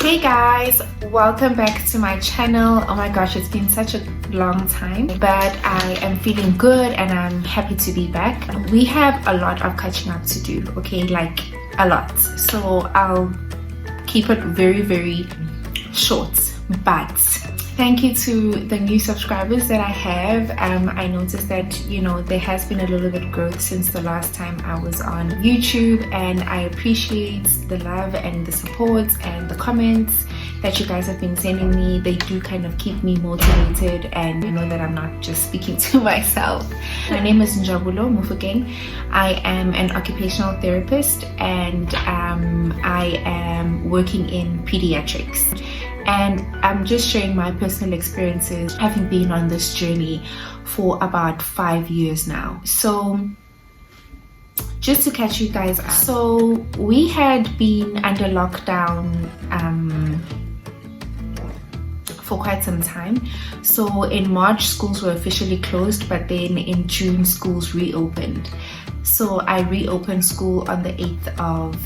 Hey guys, welcome back to my channel. Oh my gosh, it's been such a long time, but I am feeling good and I'm happy to be back. We have a lot of catching up to do, okay, like a lot, so I'll keep it very short. But thank you to the new subscribers that I have. I noticed that, there has been a little bit of growth since the last time I was on YouTube, and I appreciate the love and the support and the comments that you guys have been sending me. They do kind of keep me motivated, and you know that I'm not just speaking to myself. My name is WomanAura. I am an occupational therapist, and I am working in pediatrics. And I'm just sharing my personal experiences, having been on this journey for about 5 years now. So just to catch you guys up, so we had been under lockdown for quite some time. So in March, schools were officially closed, but then in June, schools reopened. So I reopened school on the 8th of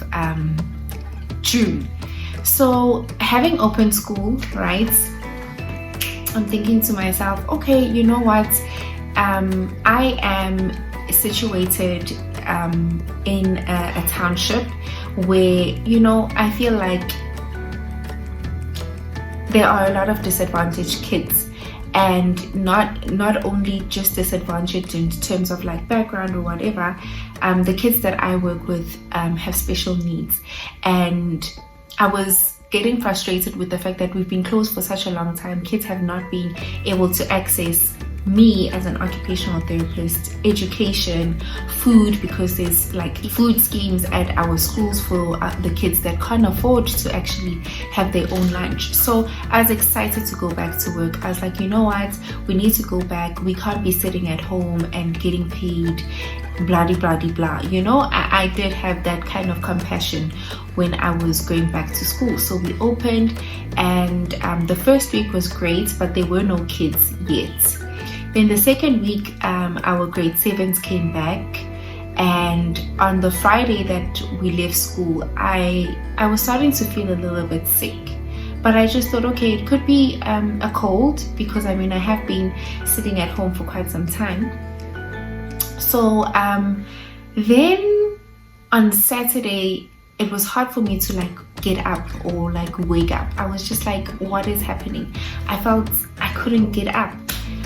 June. So having open school, right, I'm thinking to myself, okay, you know what, I am situated in a township where, I feel like there are a lot of disadvantaged kids, and not only just disadvantaged in terms of like background or whatever. The kids that I work with have special needs, and I was getting frustrated with the fact that we've been closed for such a long time. Kids have not been able to access me as an occupational therapist, education, food, because there's like food schemes at our schools for the kids that can't afford to actually have their own lunch. So I was excited to go back to work. I was like, you know what, we need to go back. We can't be sitting at home and getting paid blah blah blah. I did have that kind of compassion when I was going back to school. So we opened, and the first week was great, but there were no kids yet. Then the second week, our grade 7s came back, and on the Friday that we left school, I was starting to feel a little bit sick. But I just thought, okay, it could be a cold, because I have been sitting at home for quite some time. So then on Saturday, it was hard for me to like get up or like wake up. I was just like, what is happening? I felt I couldn't get up.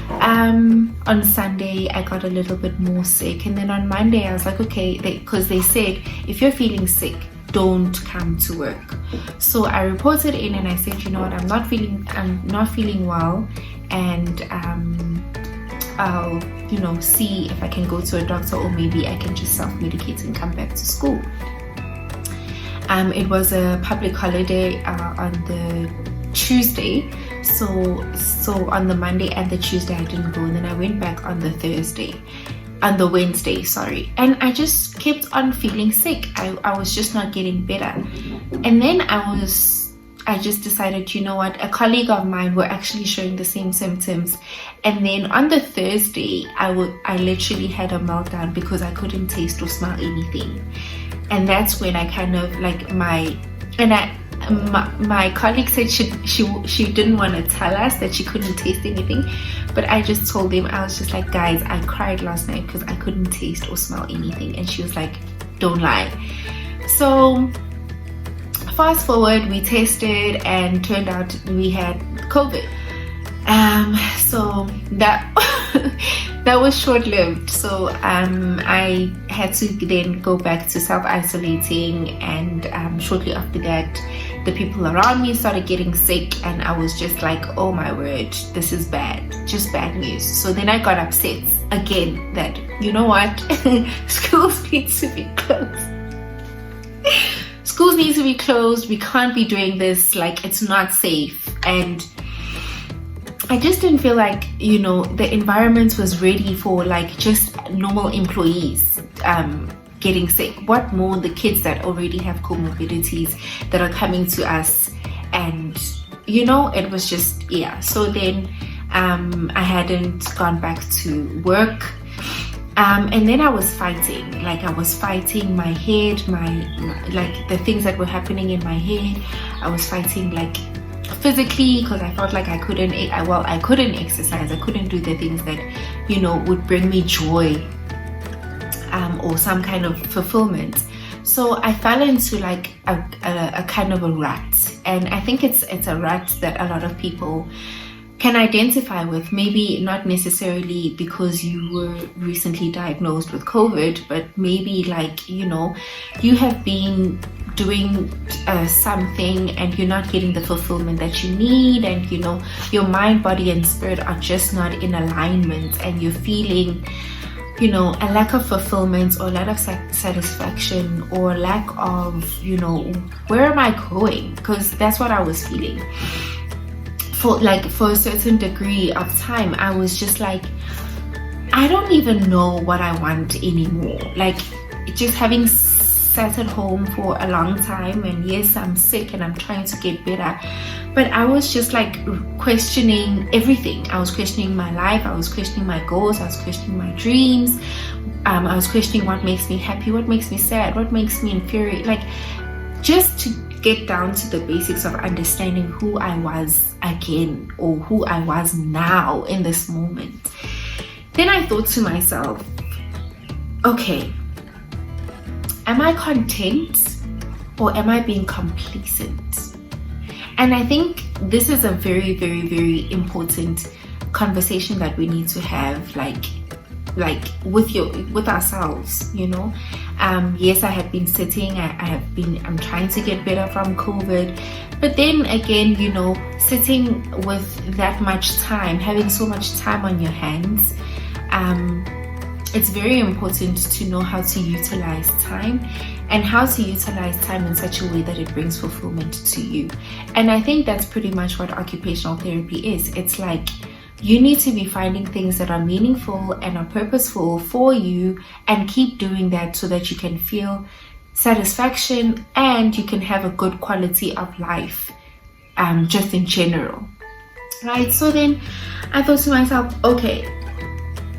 On Sunday, I got a little bit more sick, and then on Monday, I was like, okay, because they said if you're feeling sick, don't come to work. So I reported in and I said, you know what, I'm not feeling well, and I'll see if I can go to a doctor, or maybe I can just self-medicate and come back to school. It was a public holiday on the Tuesday, so on the Monday and the Tuesday I didn't go, and then I went back on the Wednesday, and I just kept on feeling sick. I was just not getting better, and then I just decided, you know what, a colleague of mine were actually showing the same symptoms, and then on the Thursday I literally had a meltdown because I couldn't taste or smell anything. And that's when I kind of like my colleague said she didn't want to tell us that she couldn't taste anything, but I just told them, I was just like, guys, I cried last night because I couldn't taste or smell anything. And she was like, don't lie. So fast forward, we tested and turned out we had COVID. So that that was short-lived. So I had to then go back to self-isolating, and shortly after that, the people around me started getting sick, and I was just like, oh my word, this is bad, just bad news. So then I got upset again that, you know what, schools need to be closed. Schools need to be closed. We can't be doing this, like it's not safe. And I just didn't feel like, the environment was ready for like just normal employees getting sick. What more the kids that already have comorbidities that are coming to us, and it was just, yeah. So then I hadn't gone back to work. And then I was fighting my head, like the things that were happening in my head. I was fighting like physically, because I felt like I couldn't exercise, I couldn't do the things that, you know, would bring me joy or some kind of fulfillment. So I fell into like a kind of a rut, and I think it's a rut that a lot of people can identify with. Maybe not necessarily because you were recently diagnosed with COVID, but maybe like, you know, you have been doing something and you're not getting the fulfillment that you need, and you know, your mind, body and spirit are just not in alignment, and you're feeling, you know, a lack of fulfillment or lack of satisfaction or lack of, you know, where am I going? Because that's what I was feeling for a certain degree of time. I was just like, I don't even know what I want anymore. Like, just having sat at home for a long time, and yes, I'm sick and I'm trying to get better, but I was just like questioning everything. I was questioning my life, I was questioning my goals, I was questioning my dreams, I was questioning what makes me happy, what makes me sad, what makes me inferior, like just to get down to the basics of understanding who I was again, or who I was now in this moment. Then I thought to myself, okay, am I content or am I being complacent? And I think this is a very, very, very important conversation that we need to have, like with ourselves, you know. Yes, I have been sitting, I'm trying to get better from COVID, but then again, you know, sitting with that much time, having so much time on your hands, it's very important to know how to utilize time, and how to utilize time in such a way that it brings fulfillment to you. And I think that's pretty much what occupational therapy is. It's like, you need to be finding things that are meaningful and are purposeful for you, and keep doing that so that you can feel satisfaction and you can have a good quality of life, just in general, right? So then I thought to myself, okay,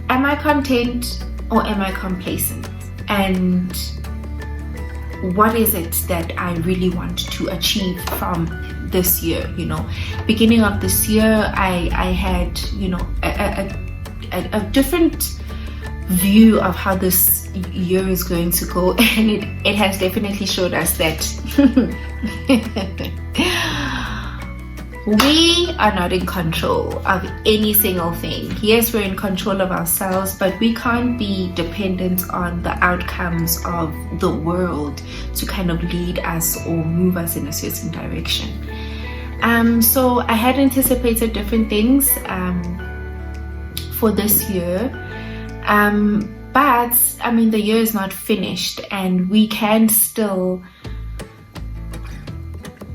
am I content or am I complacent? And what is it that I really want to achieve from this year? You know, beginning of this year, I had, you know, a different view of how this year is going to go, and it has definitely showed us that we are not in control of any single thing. Yes, we're in control of ourselves, but we can't be dependent on the outcomes of the world to kind of lead us or move us in a certain direction. So I had anticipated different things for this year, but I mean, the year is not finished, and we can still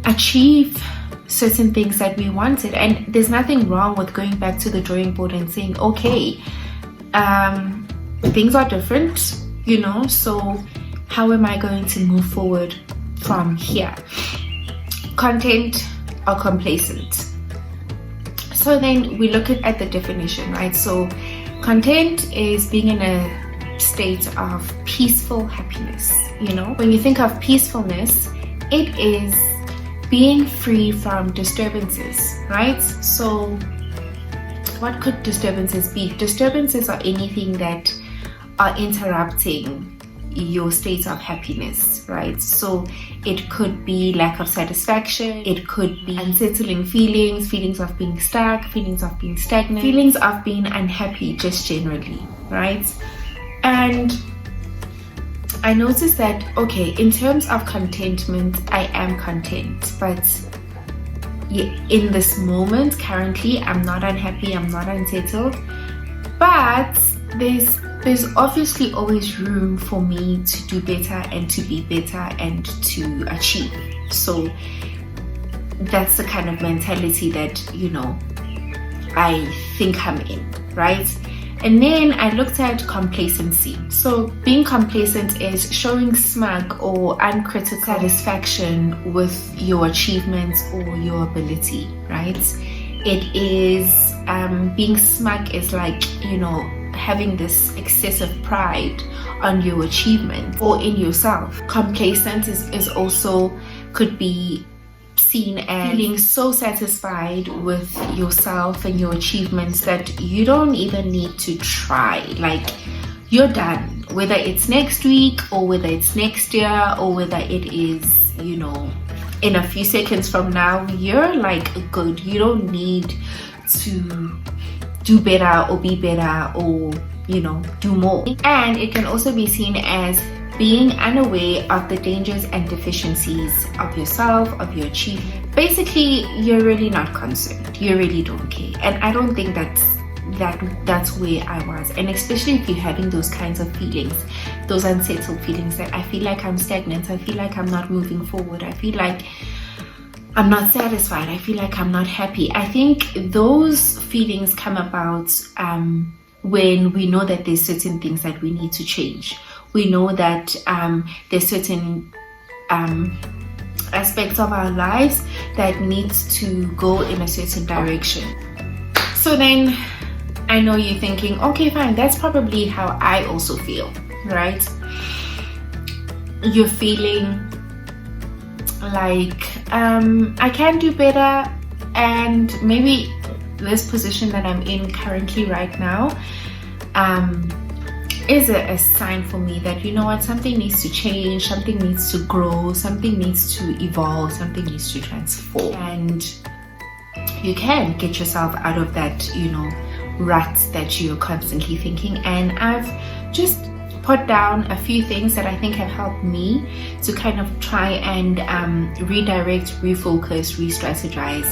achieve certain things that we wanted. And there's nothing wrong with going back to the drawing board and saying, okay, things are different, you know, so how am I going to move forward from here? Content or complacent? So then we look at the definition, right? So content is being in a state of peaceful happiness. You know, when you think of peacefulness, it is being free from disturbances, right? So what could disturbances be? Disturbances are anything that are interrupting your state of happiness, right? So it could be lack of satisfaction, it could be unsettling feelings, feelings of being stuck, feelings of being stagnant, feelings of being unhappy just generally, right? And I noticed that, okay, in terms of contentment, I am content, but in this moment, currently, I'm not unhappy, I'm not unsettled, but there's obviously always room for me to do better and to be better and to achieve. So that's the kind of mentality that, you know, I think I'm in, right? And then I looked at complacency. So being complacent is showing smug or uncritical satisfaction with your achievements or your ability, right? It is being smug is like, you know, having this excessive pride on your achievement or in yourself. Complacent is also could be seen as feeling so satisfied with yourself and your achievements that you don't even need to try. Like, you're done, whether it's next week or whether it's next year or whether it is, you know, in a few seconds from now. You're like good. You don't need to do better or be better or, you know, do more. And it can also be seen as being unaware of the dangers and deficiencies of yourself, of your achievement. Basically, you're really not concerned. You really don't care. And I don't think that's where I was. And especially if you're having those kinds of feelings, those unsettled feelings that I feel like I'm stagnant, I feel like I'm not moving forward, I feel like I'm not satisfied, I feel like I'm not happy. I think those feelings come about when we know that there's certain things that we need to change. We know that there's certain aspects of our lives that needs to go in a certain direction. So then I know you're thinking, okay, fine, that's probably how I also feel, right? You're feeling like I can do better, and maybe this position that I'm in currently right now is a sign for me that, you know what, something needs to change, something needs to grow, something needs to evolve, something needs to transform. And you can get yourself out of that, you know, rut that you're constantly thinking. And I've just put down a few things that I think have helped me to kind of try and redirect, refocus, re-strategize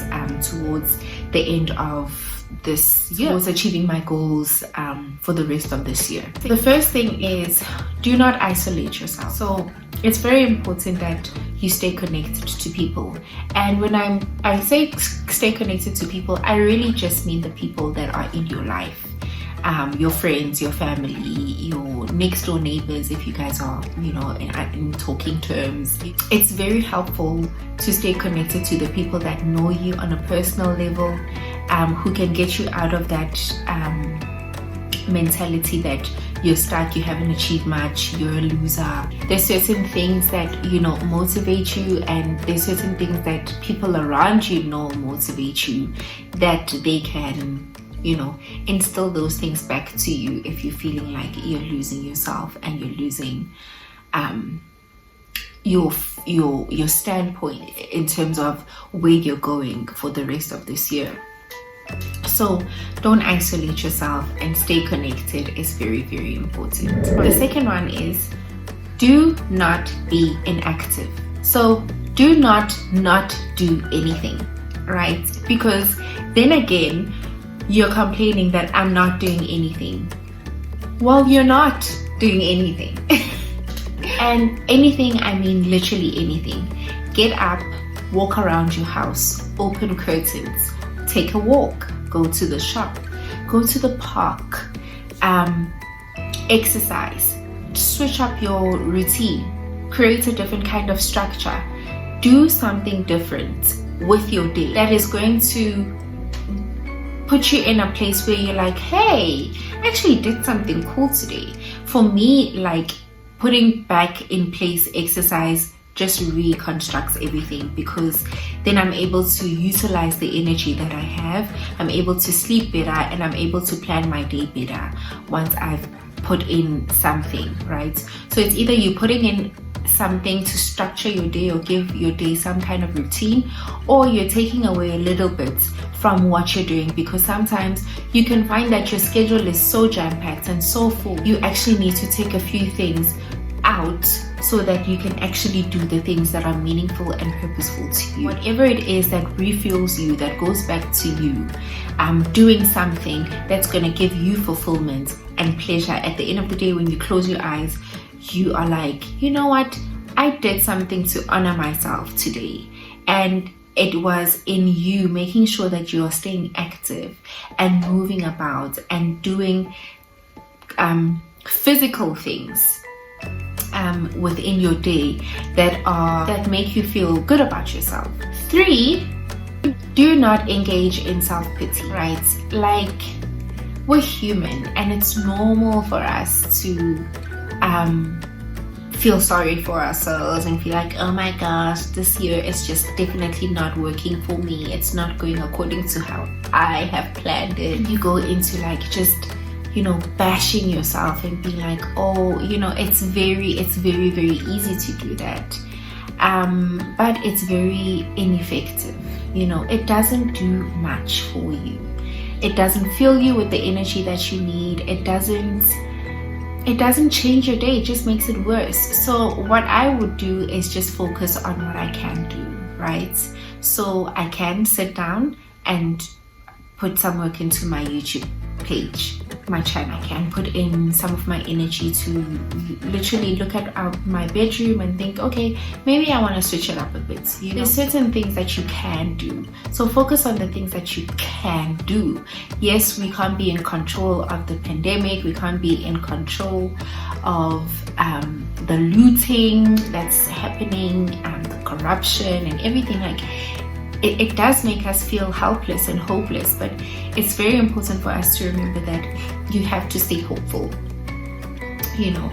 towards the end of this year, towards achieving my goals for the rest of this year. The first thing is, do not isolate yourself. So it's very important that you stay connected to people. And when I say stay connected to people, I really just mean the people that are in your life. Your friends, your family, your next door neighbors, if you guys are, you know, in talking terms. It's very helpful to stay connected to the people that know you on a personal level, who can get you out of that mentality that you're stuck, you haven't achieved much, you're a loser. There's certain things that, you know, motivate you, and there's certain things that people around you know motivate you, that they can, you know, instill those things back to you if you're feeling like you're losing yourself and you're losing your standpoint in terms of where you're going for the rest of this year. So don't isolate yourself, and stay connected is very, very important. The second one is, do not be inactive. So do not do anything, right? Because then again, you're complaining that I'm not doing anything. Well, you're not doing anything. And anything, I mean literally anything. Get up, walk around your house, open curtains, take a walk, go to the shop, go to the park, exercise, switch up your routine, create a different kind of structure, do something different with your day that is going to put you in a place where you're like, hey, I actually did something cool today. For me, like, putting back in place exercise just reconstructs everything, because then I'm able to utilize the energy that I have. I'm able to sleep better, and I'm able to plan my day better once I've put in something, right? So it's either you putting in something to structure your day or give your day some kind of routine, or you're taking away a little bit from what you're doing, because sometimes you can find that your schedule is so jam-packed and so full. You actually need to take a few things out so that you can actually do the things that are meaningful and purposeful to you. Whatever it is that refuels you, that goes back to you, doing something that's going to give you fulfillment and pleasure. At the end of the day, when you close your eyes, you are like, you know what, I did something to honor myself today. And it was in you making sure that you are staying active and moving about and doing physical things within your day that make you feel good about yourself. 3, do not engage in self-pity, right? Like, we're human, and it's normal for us to feel sorry for ourselves and feel like, oh my gosh, this year is just definitely not working for me, it's not going according to how I have planned it. You go into like just, you know, bashing yourself and being like, oh, you know, it's very easy to do that, but it's very ineffective. You know, it doesn't do much for you. It doesn't fill you with the energy that you need. It doesn't change your day, it just makes it worse. So what I would do is just focus on what I can do, right? So I can sit down and put some work into my YouTube page, my channel. I can put in some of my energy to literally look at my bedroom and think, okay, maybe I want to switch it up a bit. You know, there's certain things that you can do. So focus on the things that you can do. Yes, we can't be in control of the pandemic. We can't be in control of the looting that's happening, the corruption and everything. Like, it does make us feel helpless and hopeless, but it's very important for us to remember that you have to stay hopeful. You know,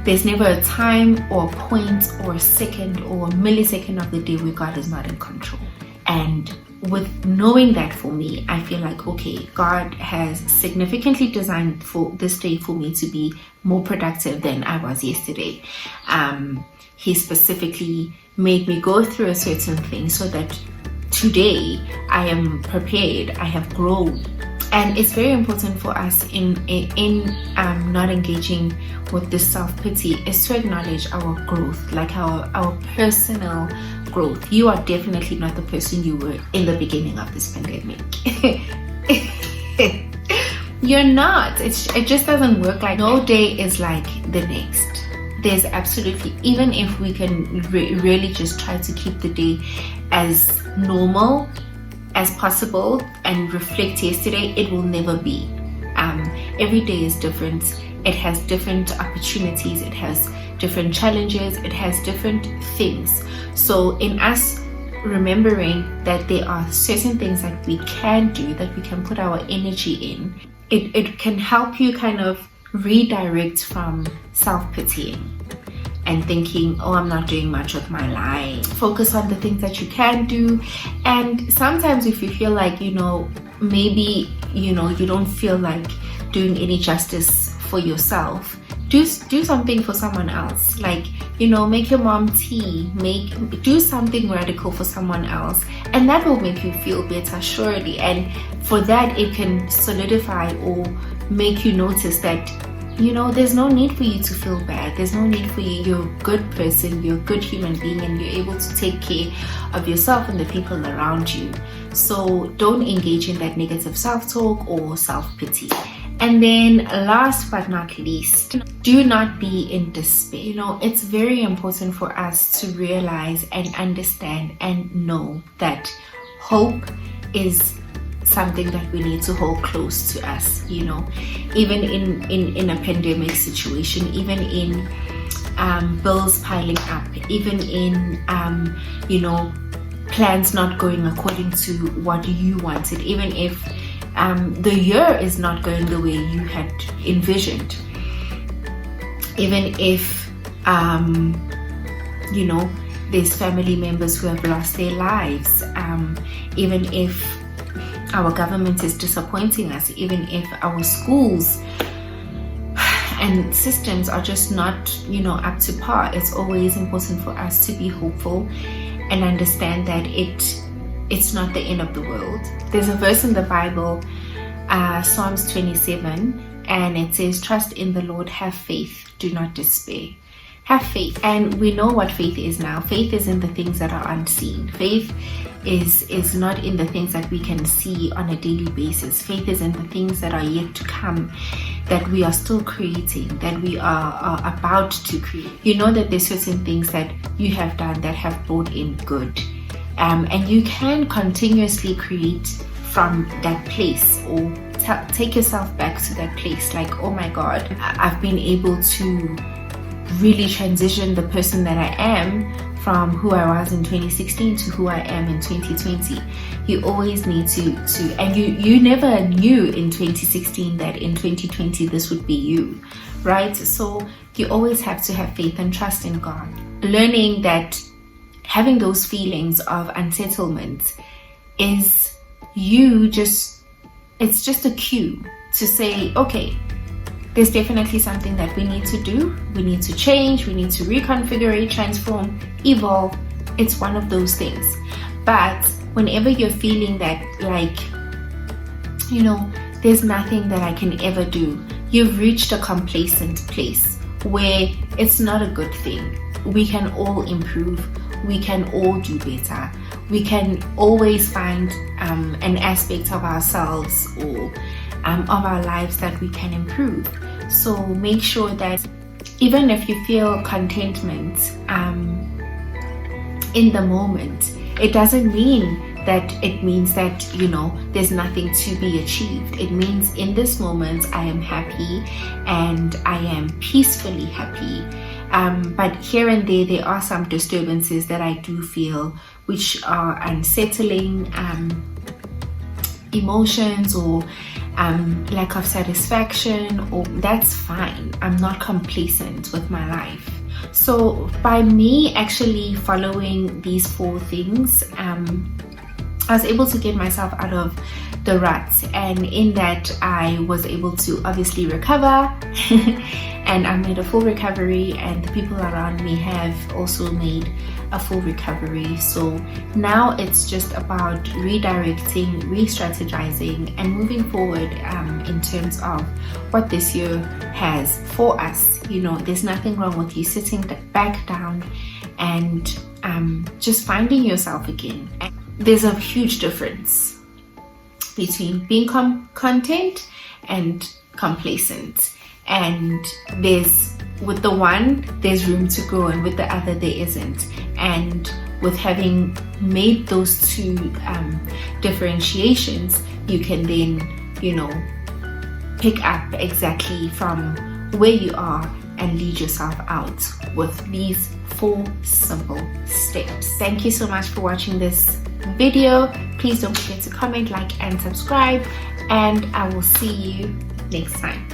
there's never a time or a point or a second or a millisecond of the day where God is not in control. And with knowing that, for me, I feel like, okay, God has significantly designed for this day for me to be more productive than I was yesterday. He specifically made me go through a certain thing so that today I am prepared, I have grown. And it's very important for us in not engaging with this self-pity is to acknowledge our growth, like our personal growth. You are definitely not the person you were in the beginning of this pandemic. You're not. It just doesn't work. Like, no day is like the next. There's absolutely, even if we can really just try to keep the day as normal as possible and reflect yesterday, it will never be. Every day is different. It has different opportunities, it has different challenges, it has different things. So in us remembering that there are certain things that we can do, that we can put our energy in, it can help you kind of redirect from self-pitying and thinking, oh, I'm not doing much with my life. Focus on the things that you can do. And sometimes if you feel like, you know, maybe, you know, you don't feel like doing any justice for yourself, do something for someone else. Like, you know, make your mom tea, do something radical for someone else, and that will make you feel better, surely. And for that, it can solidify or make you notice that, you know, there's no need for you to feel bad. There's no need for you. You're a good person, you're a good human being, and you're able to take care of yourself and the people around you. So don't engage in that negative self-talk or self-pity. And then last but not least, do not be in despair. You know, it's very important for us to realize and understand and know that hope is something that we need to hold close to us. You know, even in a pandemic situation, even in bills piling up, even in you know, plans not going according to what you wanted, even if the year is not going the way you had envisioned, even if you know, there's family members who have lost their lives, even if our government is disappointing us, even if our schools and systems are just not, you know, up to par, it's always important for us to be hopeful and understand that it's not the end of the world. There's a verse in the Bible, Psalms 27, and it says, trust in the Lord, have faith, do not despair. Have faith. And we know what faith is now. Faith is in the things that are unseen. Faith is not in the things that we can see on a daily basis. Faith is in the things that are yet to come, that we are still creating, that we are about to create. You know that there's certain things that you have done that have brought in good. And you can continuously create from that place, or take yourself back to that place. Like, oh my God, I've been able to really transition the person that I am from who I was in 2016 to who I am in 2020. You always need to and you never knew in 2016 that in 2020 this would be you, right? So you always have to have faith and trust in God. Learning that having those feelings of unsettlement is it's just a cue to say, okay, there's definitely something that we need to do. We need to change, we need to reconfigure, transform, evolve. It's one of those things. But whenever you're feeling that, like, there's nothing that I can ever do, you've reached a complacent place where it's not a good thing. We can all improve. We can all do better. We can always find an aspect of ourselves or of our lives that we can improve. So make sure that even if you feel contentment in the moment, it doesn't mean that there's nothing to be achieved. It means in this moment I am happy and I am peacefully happy. But here and there are some disturbances that I do feel, which are unsettling emotions or lack of satisfaction, or that's fine. I'm not complacent with my life. So by me actually following these 4 things, I was able to get myself out of the rut, and in that I was able to obviously recover and I made a full recovery, and the people around me have also made a full recovery. So now it's just about redirecting, re-strategizing and moving forward in terms of what this year has for us. There's nothing wrong with you sitting back down and just finding yourself again. There's a huge difference between being content and complacent, and with the one there's room to grow and with the other there isn't. And with having made those 2 differentiations, you can then pick up exactly from where you are and lead yourself out with these 4 simple steps. Thank you so much for watching this video. Please don't forget to comment, like and subscribe, and I will see you next time.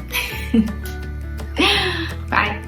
Bye.